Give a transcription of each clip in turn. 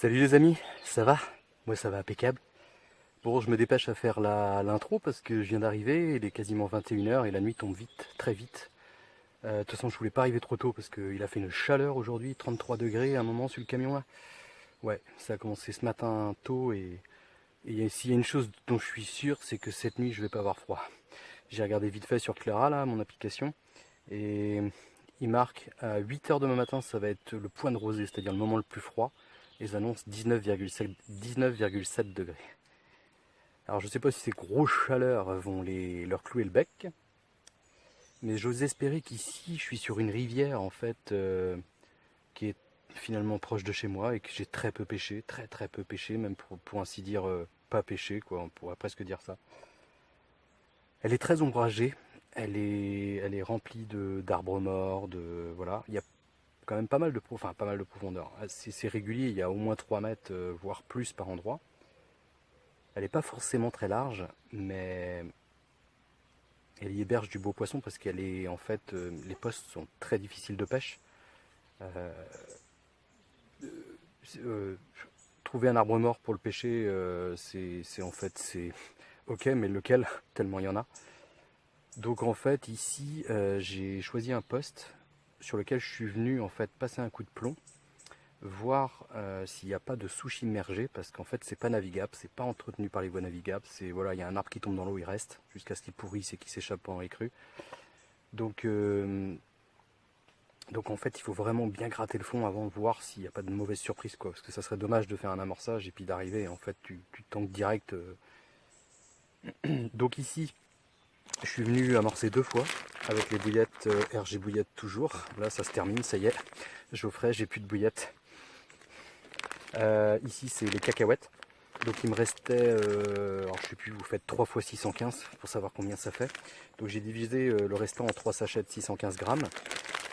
Salut les amis, ça va? Moi ça va impeccable. Bon, je me dépêche à faire l'intro parce que je viens d'arriver, il est quasiment 21 h et la nuit tombe vite, très vite. De toute façon, je voulais pas arriver trop tôt parce qu'il a fait une chaleur aujourd'hui, 33 degrés à un moment sur le camion là. Ouais, ça a commencé ce matin tôt et s'il y a une chose dont je suis sûr, c'est que cette nuit je vais pas avoir froid. J'ai regardé vite fait sur Clara là, mon application, et il marque à 8 h demain matin, ça va être le point de rosée, c'est-à-dire le moment le plus froid. Et ils annoncent 19,7 degrés. Alors je sais pas si ces grosses chaleurs vont leur clouer le bec, mais j'ose espérer qu'ici je suis sur une rivière en fait qui est finalement proche de chez moi et que j'ai très peu pêché, très très peu pêché, même pour ainsi dire pas pêché quoi, on pourrait presque dire ça. Elle est très ombragée, elle est remplie d'arbres morts, voilà. Il y a quand même pas mal de, enfin, pas mal de profondeur. C'est régulier, il y a au moins 3 mètres, voire plus par endroit. Elle n'est pas forcément très large, mais elle y héberge du beau poisson parce qu'elle est en fait, les postes sont très difficiles de pêche. Euh, euh, Trouver un arbre mort pour le pêcher, c'est en fait c'est ok, mais lequel? Tellement il y en a. Donc en fait ici, j'ai choisi un poste sur lequel je suis venu en fait passer un coup de plomb, voir s'il n'y a pas de souche immergée, parce qu'en fait c'est pas navigable, c'est pas entretenu par les voies navigables, c'est voilà, il y a un arbre qui tombe dans l'eau, il reste jusqu'à ce qu'il pourrisse et qu'il s'échappe en écrue. Donc, donc en fait il faut vraiment bien gratter le fond avant de voir s'il n'y a pas de mauvaise surprise quoi, parce que ça serait dommage de faire un amorçage et puis d'arriver et en fait tu tankes direct. Donc ici je suis venu amorcer 2 fois avec les bouillettes RG bouillettes toujours. Là ça se termine, ça y est, Geoffrey, j'ai plus de bouillettes. Ici c'est les cacahuètes. Donc il me restait, alors je sais plus, vous faites 3 fois 615 pour savoir combien ça fait. Donc j'ai divisé le restant en 3 sachets de 615 grammes.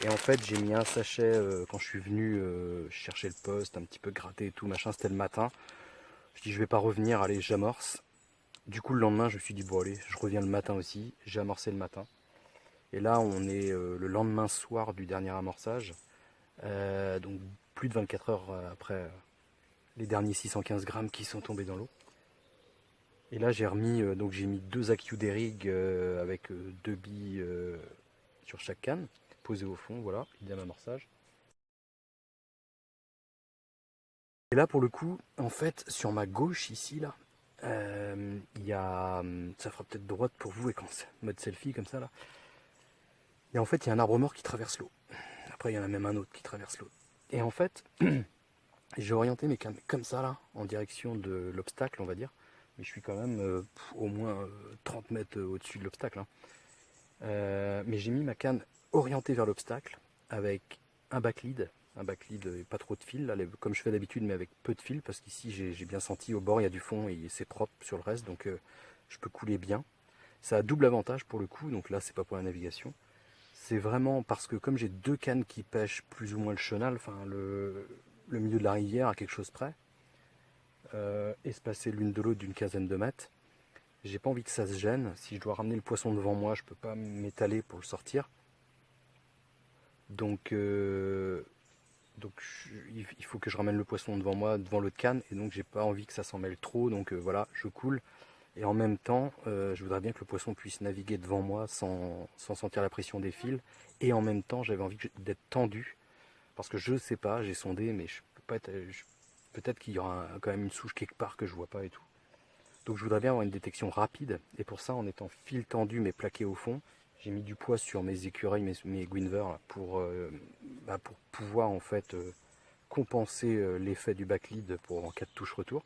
Et en fait j'ai mis un sachet quand je suis venu chercher le poste, un petit peu gratter et tout, machin, c'était le matin. Je dis je vais pas revenir, allez j'amorce. Du coup le lendemain je me suis dit bon allez, je reviens le matin aussi, j'ai amorcé le matin. Et là on est le lendemain soir du dernier amorçage. Donc plus de 24 heures après les derniers 615 grammes qui sont tombés dans l'eau. Et là j'ai remis, donc j'ai mis 2 AQ des rigs avec 2 billes sur chaque canne, posées au fond, voilà, idem amorçage. Et là pour le coup, en fait, sur ma gauche ici là, il y a, ça fera peut-être droite pour vous et quand c'est mode selfie comme ça là. Et en fait il y a un arbre mort qui traverse l'eau. Après il y en a même un autre qui traverse l'eau. Et en fait, j'ai orienté mes cannes comme ça là, en direction de l'obstacle on va dire. Mais je suis quand même au moins 30 mètres au-dessus de l'obstacle, hein. Mais j'ai mis ma canne orientée vers l'obstacle avec un backlead et pas trop de fil, là, comme je fais d'habitude, mais avec peu de fil, parce qu'ici j'ai bien senti au bord il y a du fond et c'est propre sur le reste, donc je peux couler bien. Ça a double avantage pour le coup, donc là c'est pas pour la navigation. C'est vraiment parce que comme j'ai 2 cannes qui pêchent plus ou moins le chenal, enfin le milieu de la rivière à quelque chose près, espacées l'une de l'autre d'une quinzaine de mètres, j'ai pas envie que ça se gêne. Si je dois ramener le poisson devant moi, je peux pas m'étaler pour le sortir. Donc, donc il faut que je ramène le poisson devant moi, devant l'autre canne, et donc j'ai pas envie que ça s'en mêle trop. Donc voilà, je coule. Et en même temps, je voudrais bien que le poisson puisse naviguer devant moi sans sentir la pression des fils. Et en même temps, j'avais envie d'être tendu. Parce que je sais pas, j'ai sondé, mais je peux pas être. Peut-être qu'il y aura quand même une souche quelque part que je vois pas et tout. Donc je voudrais bien avoir une détection rapide, et pour ça, en étant fil tendu mais plaqué au fond, j'ai mis du poids sur mes écureuils, mes Guinevere, pour pouvoir en fait compenser l'effet du backlead pour en cas de touche retour.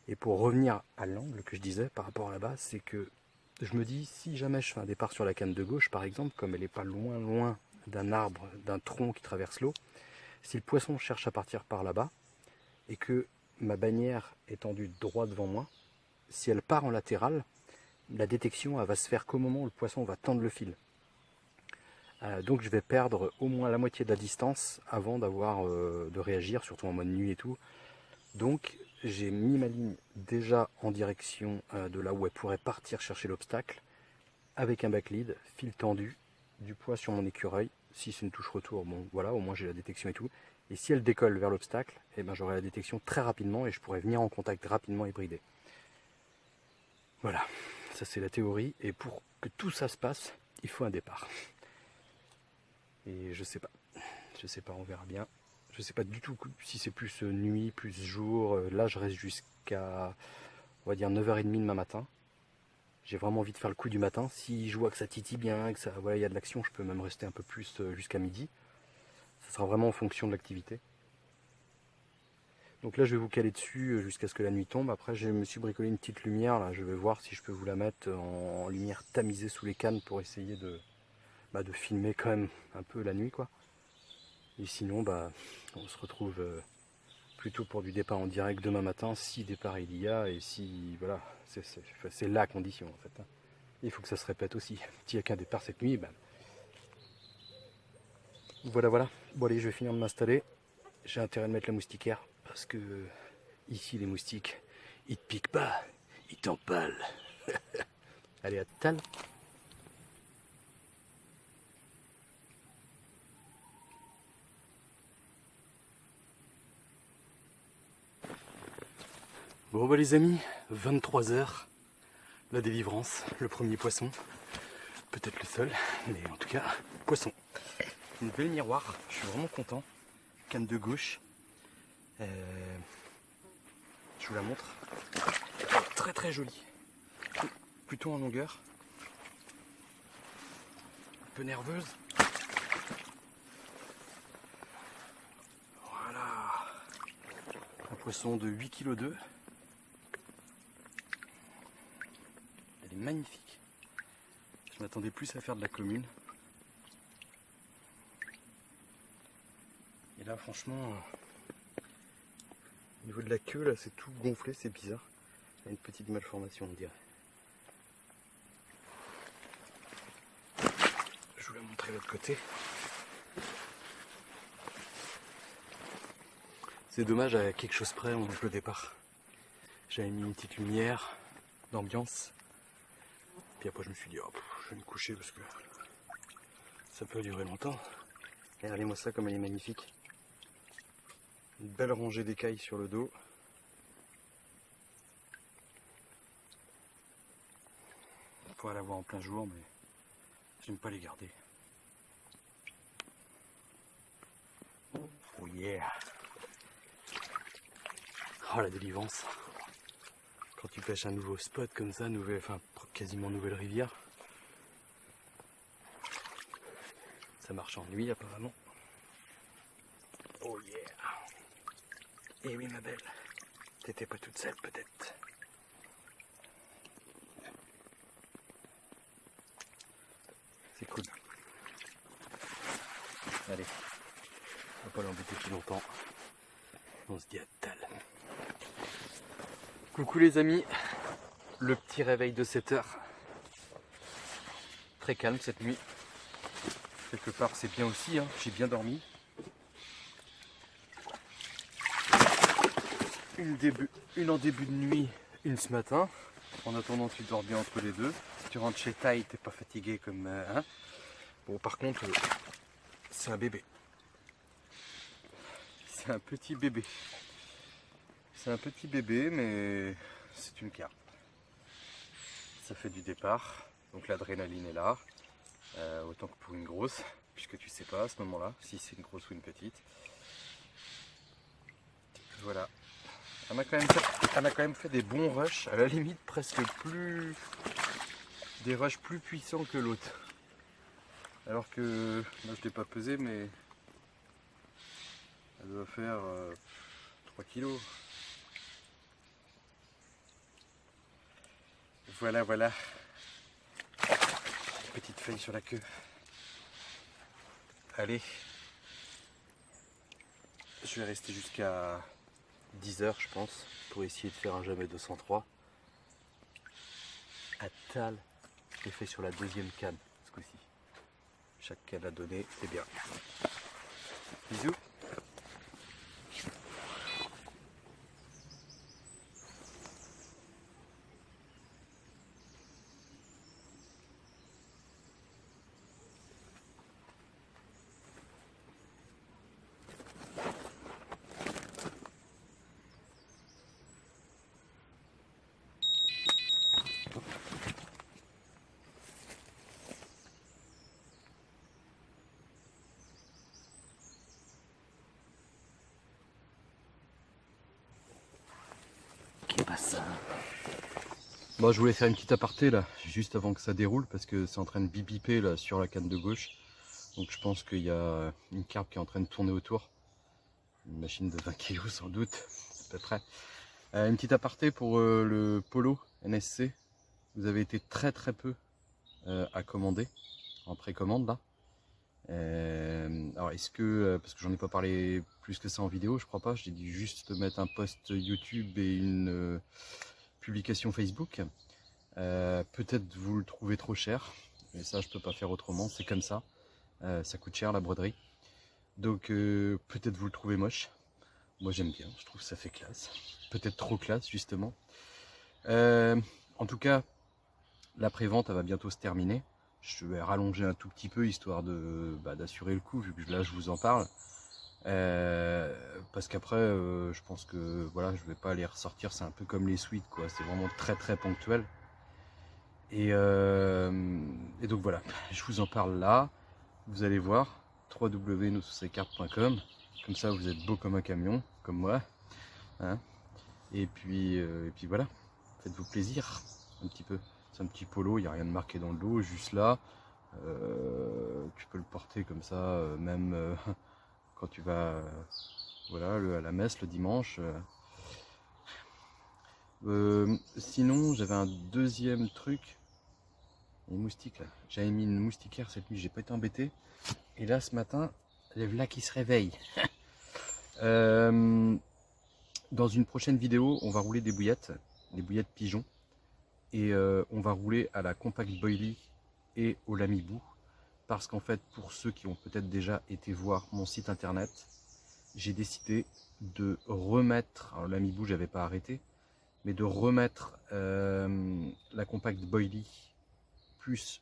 Et pour revenir à l'angle que je disais par rapport à la base, c'est que je me dis, si jamais je fais un départ sur la canne de gauche, par exemple, comme elle n'est pas loin d'un arbre, d'un tronc qui traverse l'eau, si le poisson cherche à partir par là-bas, et que ma bannière est tendue droit devant moi, si elle part en latéral, la détection elle va se faire qu'au moment où le poisson va tendre le fil. Donc je vais perdre au moins la moitié de la distance avant d'avoir de réagir, surtout en mode nuit et tout. Donc j'ai mis ma ligne déjà en direction de là où elle pourrait partir chercher l'obstacle, avec un backlead, fil tendu, du poids sur mon écureuil. Si c'est une touche retour, bon voilà, au moins j'ai la détection et tout. Et si elle décolle vers l'obstacle, eh ben, j'aurai la détection très rapidement et je pourrai venir en contact rapidement et brider. Voilà, ça c'est la théorie. Et pour que tout ça se passe, il faut un départ. Et je sais pas, on verra bien. Je sais pas du tout si c'est plus nuit, plus jour. Là, je reste jusqu'à, on va dire, 9h30 demain matin. J'ai vraiment envie de faire le coup du matin. Si je vois que ça titille bien, que ça, voilà, il y a de l'action, je peux même rester un peu plus jusqu'à midi. Ça sera vraiment en fonction de l'activité. Donc là, je vais vous caler dessus jusqu'à ce que la nuit tombe. Après, je me suis bricolé une petite lumière. Là, je vais voir si je peux vous la mettre en lumière tamisée sous les cannes pour essayer de filmer quand même un peu la nuit, quoi. Et sinon, on se retrouve plutôt pour du départ en direct demain matin, si départ il y a, et si, voilà, c'est la condition en fait. Il faut que ça se répète aussi. S'il n'y a qu'un départ cette nuit, voilà, voilà. Bon allez, je vais finir de m'installer. J'ai intérêt de mettre la moustiquaire, parce que ici les moustiques, ils te piquent pas, ils t'empalent. Allez, à tout à l'heure. Bon les amis, 23h, la délivrance, le premier poisson. Peut-être le seul, mais en tout cas, poisson. Une belle miroir, je suis vraiment content. Canne de gauche. Je vous la montre. Très très jolie. Plutôt en longueur. Un peu nerveuse. Voilà. Un poisson de 8,2 kg. Elle est magnifique. Je m'attendais plus à faire de la commune. Et là franchement, au niveau de la queue, là c'est tout gonflé, c'est bizarre. Il y a une petite malformation on dirait. Je vous la montrer de l'autre côté. C'est dommage, à quelque chose près, on loupe le départ. J'avais mis une petite lumière d'ambiance. Puis après je me suis dit, oh, je vais me coucher parce que ça peut durer longtemps. Regardez-moi ça comme elle est magnifique. Une belle rangée d'écailles sur le dos. On pourrait la voir en plein jour, mais j'aime pas les garder. Oh yeah! Oh la délivrance! Quand tu pêches un nouveau spot comme ça, quasiment nouvelle rivière, ça marche en nuit apparemment. Oh yeah! Eh oui ma belle, t'étais pas toute seule peut-être. C'est cool. Allez, on va pas l'embêter plus longtemps. On se dit à tout à l'heure. Coucou les amis, le petit réveil de 7h. Très calme cette nuit. Quelque part c'est bien aussi, hein. J'ai bien dormi. Une en début de nuit, une ce matin. En attendant, tu dors bien entre les deux. Si tu rentres chez Taille, t'es pas fatigué comme... Bon, par contre, c'est un bébé. C'est un petit bébé. C'est un petit bébé, mais c'est une carte. Ça fait du départ, donc l'adrénaline est là. Autant que pour une grosse, puisque tu sais pas à ce moment-là si c'est une grosse ou une petite. Voilà. On a quand même fait des bons rushs, à la limite presque plus... des rushs plus puissants que l'autre. Alors que, moi je l'ai pas pesé, mais elle doit faire 3 kilos. Voilà, voilà. Petite feuille sur la queue. Allez. Je vais rester jusqu'à 10h je pense, pour essayer de faire un jamais 203. À Tal, je l'ai fait sur la deuxième canne ce coup-ci. Chaque canne a donné, c'est bien. Bisous. pas ça. Bon, je voulais faire une petite aparté là, juste avant que ça déroule, parce que c'est en train de bipiper là sur la canne de gauche. Donc je pense qu'il y a une carpe qui est en train de tourner autour. Une machine de 20 kg sans doute, à peu près. Une petite aparté pour le Polo NSC. Vous avez été très peu à commander, en précommande là. Alors est-ce que, parce que j'en ai pas parlé plus que ça en vidéo, je crois pas, j'ai dit juste mettre un post YouTube et une publication Facebook. Peut-être vous le trouvez trop cher, mais ça je peux pas faire autrement, c'est comme ça. Ça coûte cher la broderie. Donc peut-être vous le trouvez moche. Moi j'aime bien, je trouve que ça fait classe. Peut-être trop classe justement. En tout cas, la prévente elle va bientôt se terminer. Je vais rallonger un tout petit peu histoire de d'assurer le coup vu que là je vous en parle. Parce qu'après je pense que voilà, je vais pas les ressortir, c'est un peu comme les suites quoi, c'est vraiment très ponctuel. Et donc voilà, je vous en parle là. Vous allez voir www.nososcartes.com, comme ça vous êtes beau comme un camion, comme moi, hein. Et puis voilà, faites-vous plaisir un petit peu. C'est un petit polo, il n'y a rien de marqué dans le dos, juste là. Tu peux le porter comme ça, même quand tu vas voilà, à la messe le dimanche. Sinon, j'avais un deuxième truc. Les moustiques là. J'avais mis une moustiquaire cette nuit, j'ai pas été embêté. Et là, ce matin, les voilà qui se réveillent. Dans une prochaine vidéo, on va rouler des bouillettes pigeons. Et on va rouler à la Compact Boilie et au Lamibou. Parce qu'en fait, pour ceux qui ont peut-être déjà été voir mon site internet, j'ai décidé de remettre, alors Lamibou j'avais pas arrêté, mais de remettre la Compact Boilie plus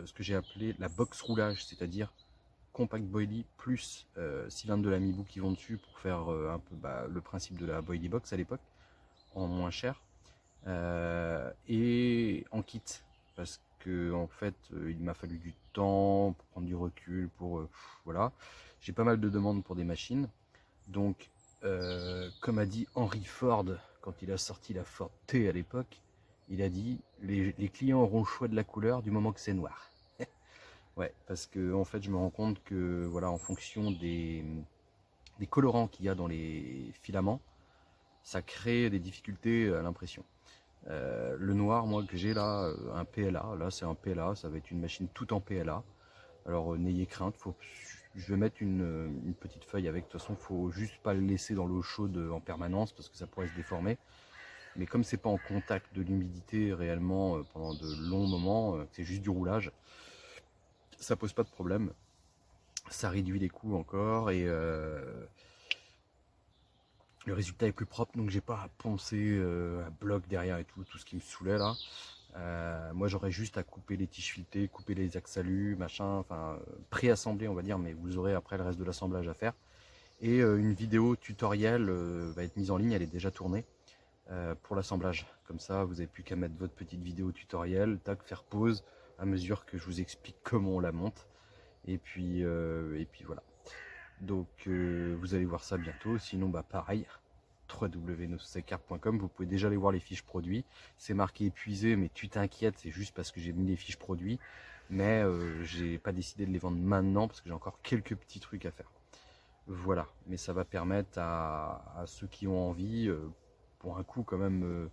ce que j'ai appelé la box roulage, c'est-à-dire Compact Boilie plus cylindre de Lamibou qui vont dessus pour faire un peu le principe de la Boilie Box à l'époque, en moins cher, et en kit, parce que en fait il m'a fallu du temps pour prendre du recul, pour voilà, j'ai pas mal de demandes pour des machines, donc comme a dit Henry Ford quand il a sorti la Ford T à l'époque, il a dit les clients auront le choix de la couleur du moment que c'est noir. Ouais, parce que en fait je me rends compte que voilà, en fonction des colorants qu'il y a dans les filaments, ça crée des difficultés à l'impression. Le noir, moi que j'ai là, un PLA, là c'est un PLA, ça va être une machine tout en PLA. Alors n'ayez crainte, je vais mettre une petite feuille avec, de toute façon faut juste pas le laisser dans l'eau chaude en permanence parce que ça pourrait se déformer. Mais comme c'est pas en contact de l'humidité réellement pendant de longs moments, c'est juste du roulage, ça pose pas de problème. Ça réduit les coûts encore et le résultat est plus propre, donc j'ai pas à poncer à bloc derrière et tout ce qui me saoulait là. Moi j'aurais juste à couper les tiges filetées, couper les axes alu, machin, enfin préassembler on va dire, mais vous aurez après le reste de l'assemblage à faire. Et une vidéo tutoriel va être mise en ligne, elle est déjà tournée pour l'assemblage. Comme ça vous n'avez plus qu'à mettre votre petite vidéo tutoriel, tac, faire pause à mesure que je vous explique comment on la monte. Et puis voilà. Donc vous allez voir ça bientôt, sinon pareil, www.nososcartes.com, vous pouvez déjà aller voir les fiches produits, c'est marqué épuisé, mais tu t'inquiètes, c'est juste parce que j'ai mis les fiches produits, mais j'ai pas décidé de les vendre maintenant parce que j'ai encore quelques petits trucs à faire. Voilà, mais ça va permettre à ceux qui ont envie, pour un coût quand même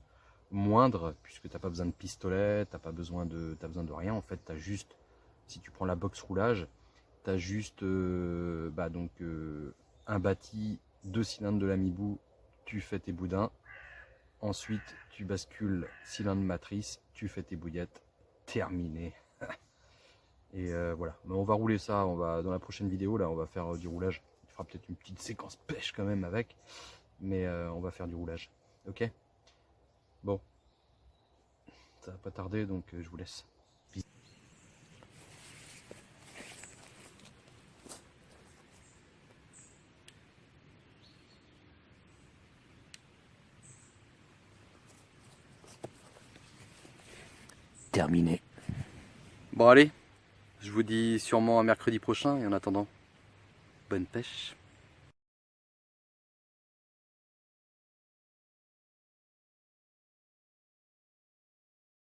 moindre, puisque t'as pas besoin de pistolet, t'as besoin de rien, en fait t'as juste, si tu prends la box roulage, tu as juste un bâti, 2 cylindres de Lamibou, tu fais tes boudins. Ensuite, tu bascules cylindre matrice, tu fais tes bouillettes, terminé. Et voilà, mais on va rouler ça, dans la prochaine vidéo, là, on va faire du roulage. Il fera peut-être une petite séquence pêche quand même avec, mais on va faire du roulage. Ok? Bon, ça va pas tarder, donc je vous laisse. Terminé. Bon allez, je vous dis sûrement à mercredi prochain et en attendant, bonne pêche.